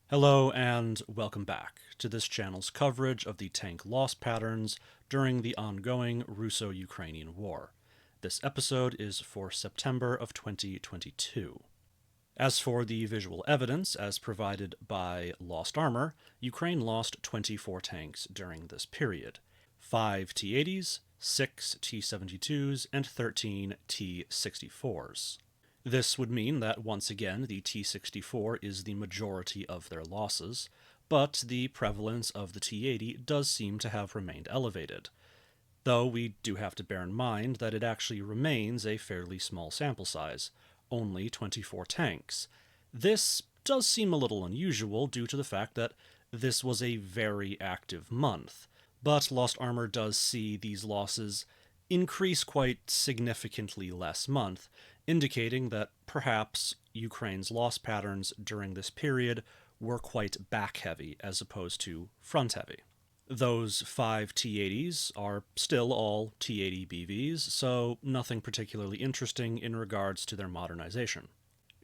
Hello and welcome back to this channel's coverage of the tank loss patterns during the ongoing Russo-Ukrainian War. This episode is for September of 2022. As for the visual evidence as provided by Lost Armor, Ukraine lost 24 tanks during this period. 5 T-80s, 6 T-72s, and 13 T-64s. This would mean that, once again, the T-64 is the majority of their losses, but the prevalence of the T-80 does seem to have remained elevated, though we do have to bear in mind that it actually remains a fairly small sample size, only 24 tanks. This does seem a little unusual due to the fact that this was a very active month, but Lost Armor does see these losses increase quite significantly last month, indicating that perhaps Ukraine's loss patterns during this period were quite back-heavy as opposed to front-heavy. Those 5 T-80s are still all T-80 BVs, so nothing particularly interesting in regards to their modernization.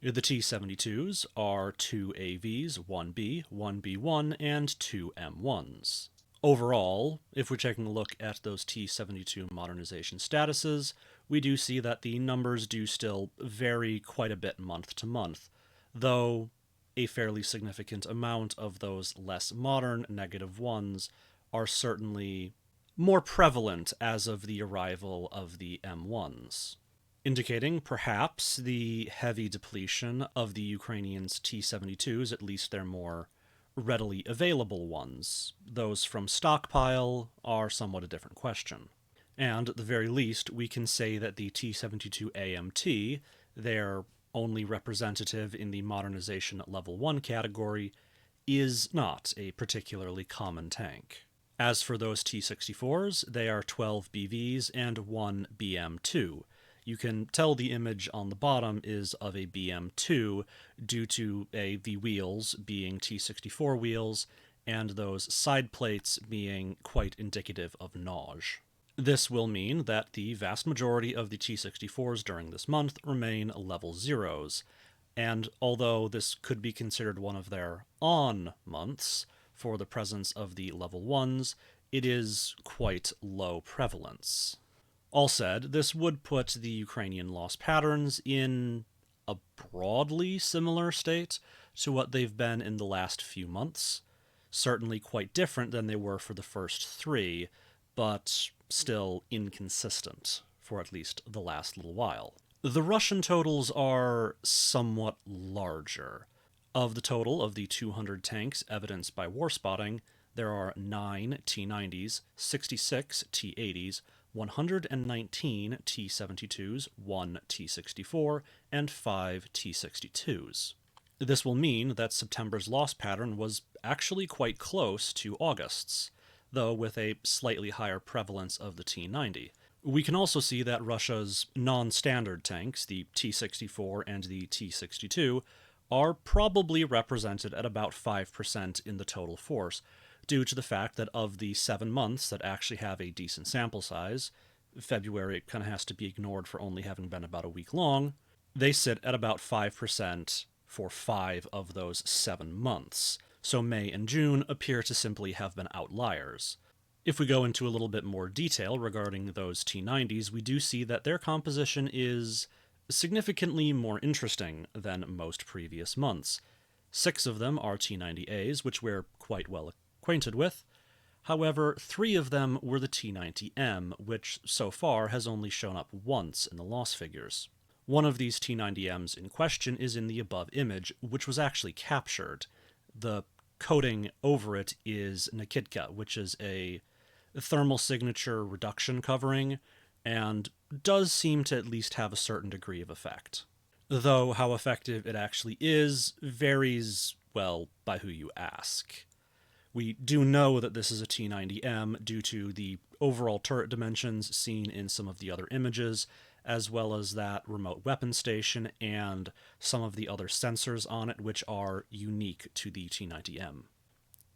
The T-72s are 2 AVs, 1B, 1B1, and 2 M1s. Overall, if we're taking a look at those T-72 modernization statuses, we do see that the numbers do still vary quite a bit month to month, though a fairly significant amount of those less modern negative ones are certainly more prevalent as of the arrival of the M1s, indicating perhaps the heavy depletion of the Ukrainians' T-72s, at least their more readily available ones. Those from stockpile are somewhat a different question. And at the very least, we can say that the T-72 AMT, their only representative in the modernization level 1 category, is not a particularly common tank. As for those T-64s, they are 12 BVs and 1 BM2. You can tell the image on the bottom is of a BM2 due to the wheels being T-64 wheels and those side plates being quite indicative of NAJ. This will mean that the vast majority of the T-64s during this month remain level 0s, and although this could be considered one of their on months for the presence of the level 1s, it is quite low prevalence. All said, this would put the Ukrainian loss patterns in a broadly similar state to what they've been in the last few months. Certainly quite different than they were for the first 3, but still inconsistent for at least the last little while. The Russian totals are somewhat larger. Of the total of the 200 tanks evidenced by Warspotting, there are 9 T-90s, 66 T-80s, 119 T-72s, 1 T-64, and 5 T-62s. This will mean that September's loss pattern was actually quite close to August's, though with a slightly higher prevalence of the T-90. We can also see that Russia's non-standard tanks, the T-64 and the T-62, are probably represented at about 5% in the total force, due to the fact that of the 7 months that actually have a decent sample size, February kind of has to be ignored for only having been about a week long, they sit at about 5% for 5 of those 7 months, so May and June appear to simply have been outliers. If we go into a little bit more detail regarding those T-90s, we do see that their composition is significantly more interesting than most previous months. 6 of them are T-90As, which we're quite well acquainted with. However, 3 of them were the T-90M, which so far has only shown up once in the loss figures. One of these T-90Ms in question is in the above image, which was actually captured. The coating over it is Nikitka, which is a thermal signature reduction covering, and does seem to at least have a certain degree of effect. Though how effective it actually is varies, well, by who you ask. We do know that this is a T-90M due to the overall turret dimensions seen in some of the other images, as well as that remote weapon station and some of the other sensors on it, which are unique to the T-90M.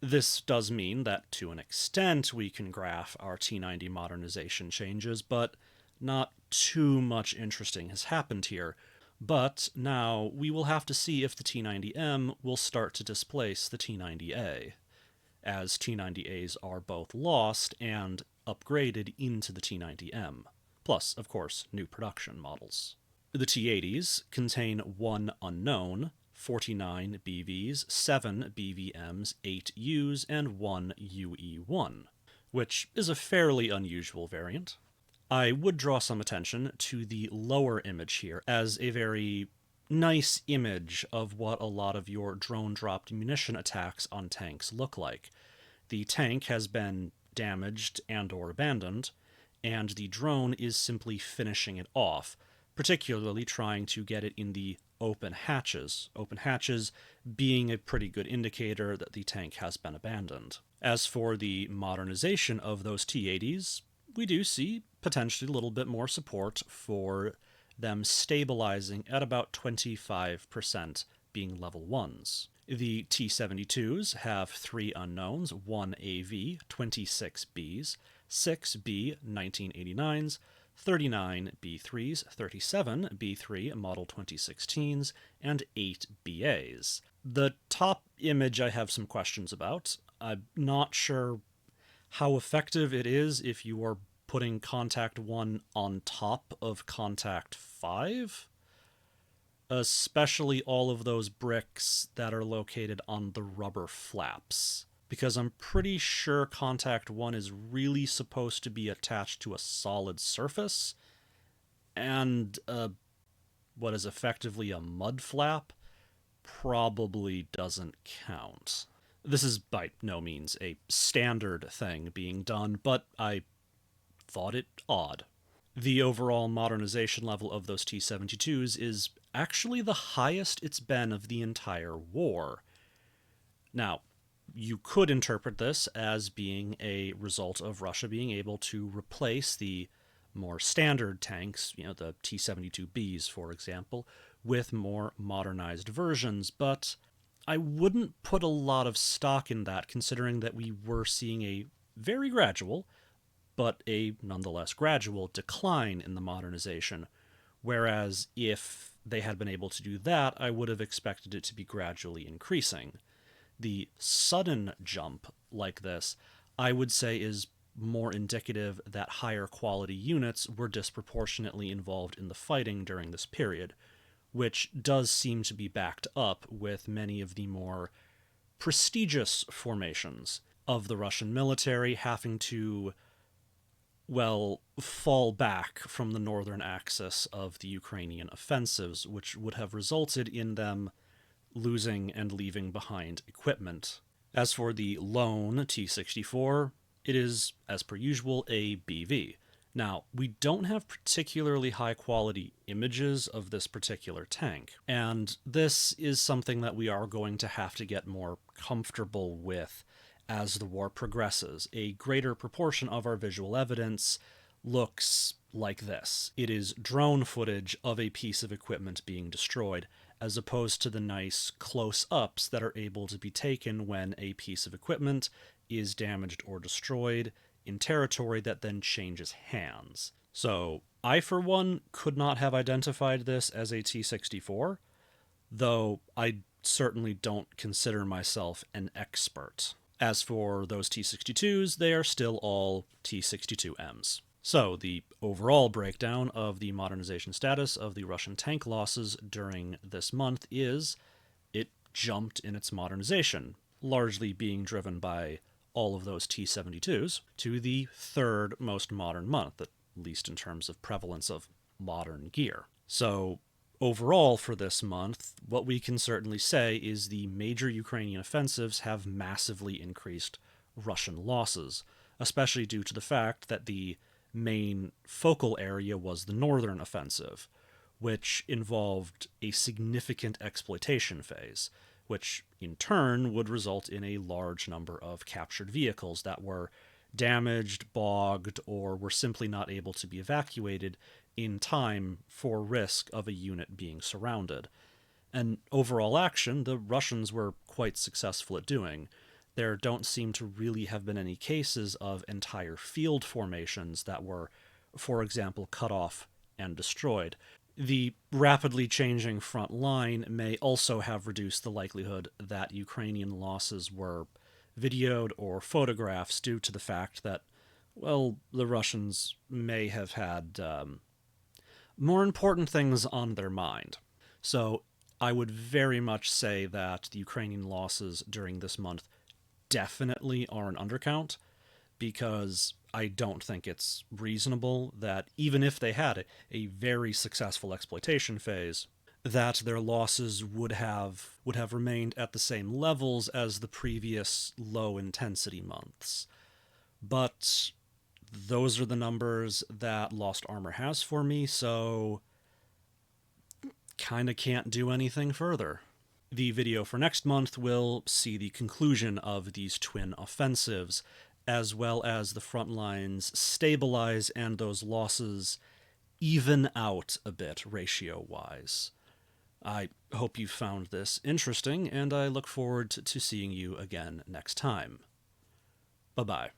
This does mean that, to an extent, we can graph our T-90 modernization changes, but not too much interesting has happened here. But now we will have to see if the T90M will start to displace the T90A, as T90As are both lost and upgraded into the T90M, plus, of course, new production models. The T80s contain 1 unknown, 49 BVs, 7 BVMs, 8 Us, and 1 UE1, which is a fairly unusual variant. I would draw some attention to the lower image here as a very nice image of what a lot of your drone-dropped munition attacks on tanks look like. The tank has been damaged and or abandoned, and the drone is simply finishing it off, particularly trying to get it in the open hatches being a pretty good indicator that the tank has been abandoned. As for the modernization of those T-80s, we do see potentially a little bit more support for them stabilizing at about 25% being level 1s. The T-72s have 3 unknowns, 1 AV, 26 Bs, 6 B 1989s, 39 B3s, 37 B3 Model 2016s, and 8 BAs. The top image I have some questions about. I'm not sure how effective it is if you are putting Contact 1 on top of Contact 5, especially all of those bricks that are located on the rubber flaps, because I'm pretty sure Contact 1 is really supposed to be attached to a solid surface, and what is effectively a mud flap probably doesn't count. This is by no means a standard thing being done, but I thought it odd. The overall modernization level of those T-72s is actually the highest it's been of the entire war. Now, you could interpret this as being a result of Russia being able to replace the more standard tanks, the T-72Bs, for example, with more modernized versions, but I wouldn't put a lot of stock in that, considering that we were seeing a very gradual, but a nonetheless gradual decline in the modernization, whereas if they had been able to do that, I would have expected it to be gradually increasing. The sudden jump like this, I would say, is more indicative that higher quality units were disproportionately involved in the fighting during this period, which does seem to be backed up with many of the more prestigious formations of the Russian military having to, fall back from the northern axis of the Ukrainian offensives, which would have resulted in them losing and leaving behind equipment. As for the lone T-64, it is, as per usual, a BV. Now, we don't have particularly high quality images of this particular tank, and this is something that we are going to have to get more comfortable with as the war progresses. A greater proportion of our visual evidence looks like this. It is drone footage of a piece of equipment being destroyed, as opposed to the nice close-ups that are able to be taken when a piece of equipment is damaged or destroyed in territory that then changes hands. So, I for one could not have identified this as a T-64, though I certainly don't consider myself an expert. As for those T-62s, they are still all T-62Ms. So, the overall breakdown of the modernization status of the Russian tank losses during this month is it jumped in its modernization, largely being driven by all of those T-72s, to the third most modern month, at least in terms of prevalence of modern gear. So, overall for this month, what we can certainly say is the major Ukrainian offensives have massively increased Russian losses, especially due to the fact that the main focal area was the northern offensive, which involved a significant exploitation phase, which in turn would result in a large number of captured vehicles that were damaged, bogged, or were simply not able to be evacuated in time for risk of a unit being surrounded. And overall action, the Russians were quite successful at doing. There don't seem to really have been any cases of entire field formations that were, for example, cut off and destroyed. The rapidly changing front line may also have reduced the likelihood that Ukrainian losses were videoed or photographs due to the fact that, well, the Russians may have had more important things on their mind. So I would very much say that the Ukrainian losses during this month definitely are an undercount, because I don't think it's reasonable that even if they had a very successful exploitation phase, that their losses would have remained at the same levels as the previous low intensity months. But those are the numbers that Lost Armor has for me, so kinda can't do anything further. The video for next month will see the conclusion of these twin offensives, as well as the front lines stabilize and those losses even out a bit ratio-wise. I hope you found this interesting, and I look forward to seeing you again next time. Bye-bye.